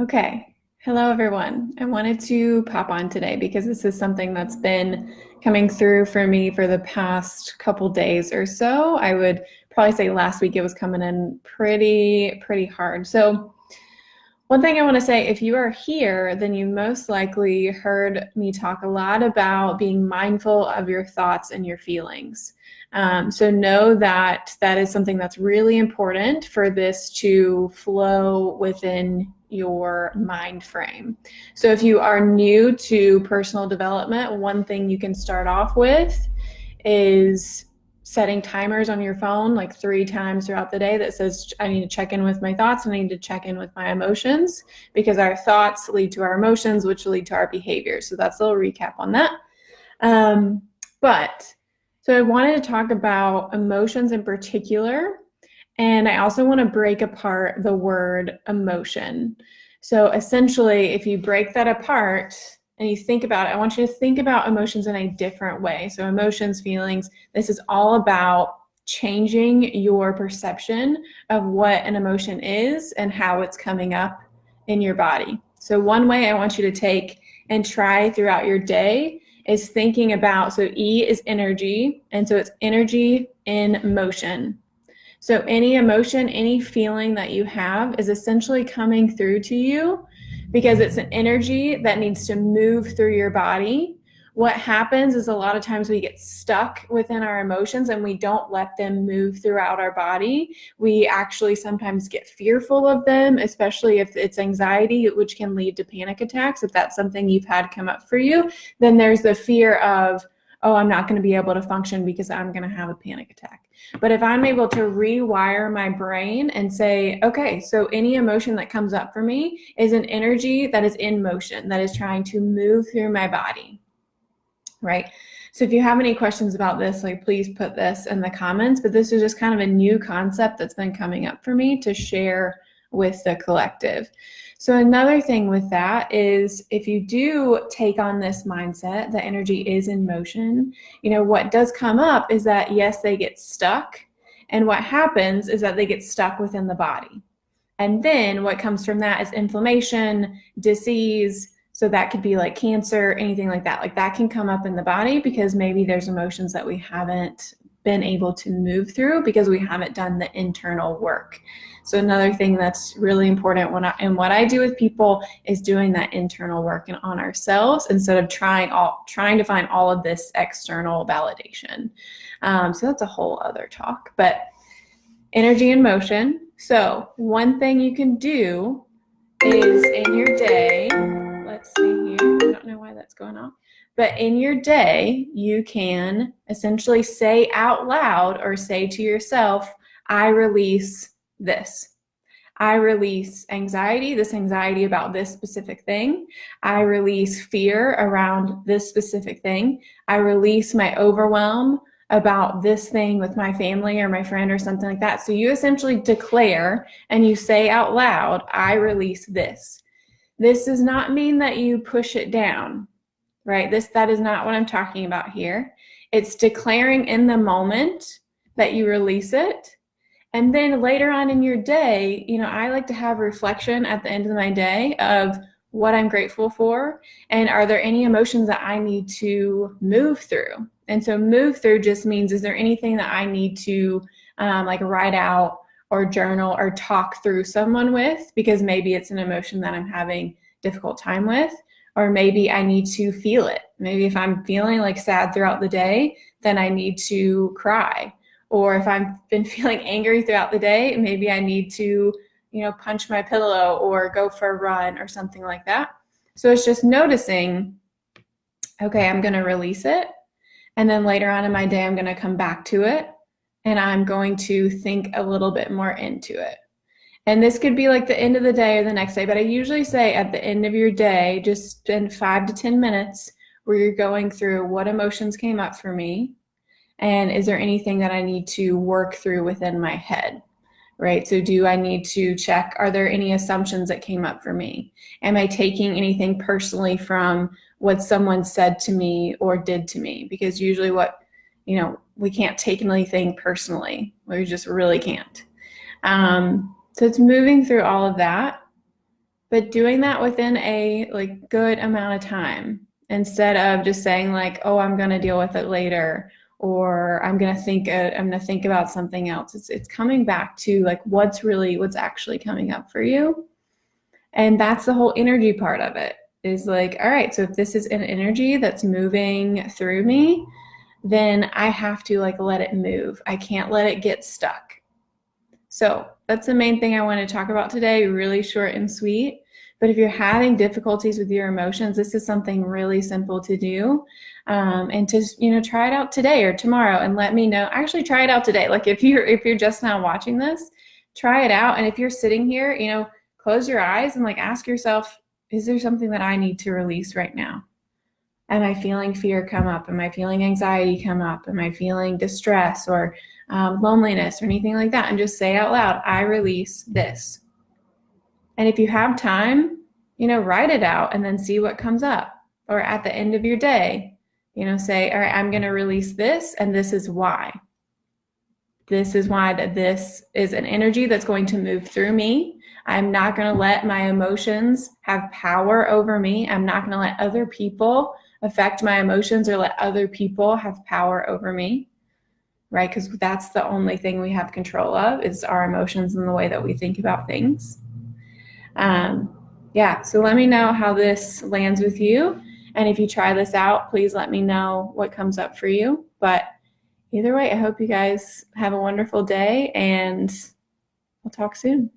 Okay. Hello, everyone. I wanted to pop on today because this is something that's been coming through for me for the past couple days or so. I would probably say last week it was coming in pretty hard. So one thing I want to say, if you are here, then you most likely heard me talk a lot about being mindful of your thoughts and your feelings. So know that that is something that's really important for this to flow within your mind frame. So if you are new to personal development, one thing you can start off with is setting timers on your phone like 3 times throughout the day that says, I need to check in with my thoughts and I need to check in with my emotions, because our thoughts lead to our emotions, which lead to our behaviors. So that's a little recap on that. Um, but so I wanted to talk about emotions in particular. And I also want to break apart the word emotion. So essentially, if you break that apart and you think about it, I want you to think about emotions in a different way. So emotions, feelings, this is all about changing your perception of what an emotion is and how it's coming up in your body. So one way I want you to take and try throughout your day is thinking about, so E is energy, and so it's energy in motion. So any emotion, any feeling that you have is essentially coming through to you because it's an energy that needs to move through your body. What happens is a lot of times we get stuck within our emotions and we don't let them move throughout our body. We actually sometimes get fearful of them, especially if it's anxiety, which can lead to panic attacks. If that's something you've had come up for you, then there's the fear of, oh, I'm not going to be able to function because I'm going to have a panic attack. But if I'm able to rewire my brain and say, okay, so any emotion that comes up for me is an energy that is in motion, that is trying to move through my body, right? So if you have any questions about this, like please put this in the comments, but this is just kind of a new concept that's been coming up for me to share with the collective. So another thing with that is if you do take on this mindset that energy is in motion, what does come up is that, yes, they get stuck. And what happens is that they get stuck within the body. And then what comes from that is inflammation, disease. So that could be like cancer, anything like that. Like that can come up in the body because maybe there's emotions that we haven't been able to move through because we haven't done the internal work. So another thing that's really important and what I do with people is doing that internal work and on ourselves instead of trying to find all of this external validation. So that's a whole other talk, but energy in motion. So one thing you can do is in your day, let's see here, I don't know why that's going on. But in your day, you can essentially say out loud or say to yourself, I release this. I release anxiety, this anxiety about this specific thing. I release fear around this specific thing. I release my overwhelm about this thing with my family or my friend or something like that. So you essentially declare and you say out loud, I release this. This does not mean that you push it down, right? That is not what I'm talking about here. It's declaring in the moment that you release it. And then later on in your day, I like to have reflection at the end of my day of what I'm grateful for and are there any emotions that I need to move through. And so move through just means, is there anything that I need to like write out or journal or talk through someone with, because maybe it's an emotion that I'm having difficult time with, or maybe I need to feel it. Maybe if I'm feeling like sad throughout the day, then I need to cry. Or if I've been feeling angry throughout the day, maybe I need to, punch my pillow or go for a run or something like that. So it's just noticing, okay, I'm going to release it. And then later on in my day, I'm going to come back to it and I'm going to think a little bit more into it. And this could be like the end of the day or the next day, but I usually say at the end of your day, just spend 5 to 10 minutes where you're going through what emotions came up for me. And is there anything that I need to work through within my head, right? So do I need to check, are there any assumptions that came up for me? Am I taking anything personally from what someone said to me or did to me? Because usually we can't take anything personally. We just really can't. So it's moving through all of that. but doing that within a like good amount of time instead of just saying like, oh, I'm going to deal with it later, or I'm going to think about something else. It's coming back to like what's actually coming up for you. And that's the whole energy part of it, is like, all right, so if this is an energy that's moving through me, then I have to like let it move. I can't let it get stuck. So that's the main thing I want to talk about today, really short and sweet. But if you're having difficulties with your emotions, this is something really simple to do. And to, try it out today or tomorrow and let me know. Actually, try it out today. Like if you're just now watching this, try it out. And if you're sitting here, close your eyes and like ask yourself, is there something that I need to release right now? Am I feeling fear come up? Am I feeling anxiety come up? Am I feeling distress or loneliness or anything like that? And just say out loud, I release this. And if you have time, write it out and then see what comes up. Or at the end of your day, say, all right, I'm going to release this, and this is why. This is why that this is an energy that's going to move through me. I'm not going to let my emotions have power over me. I'm not going to let other people affect my emotions or let other people have power over me, right? Because that's the only thing we have control of is our emotions and the way that we think about things. So let me know how this lands with you. And if you try this out, please let me know what comes up for you. But either way, I hope you guys have a wonderful day, and we'll talk soon.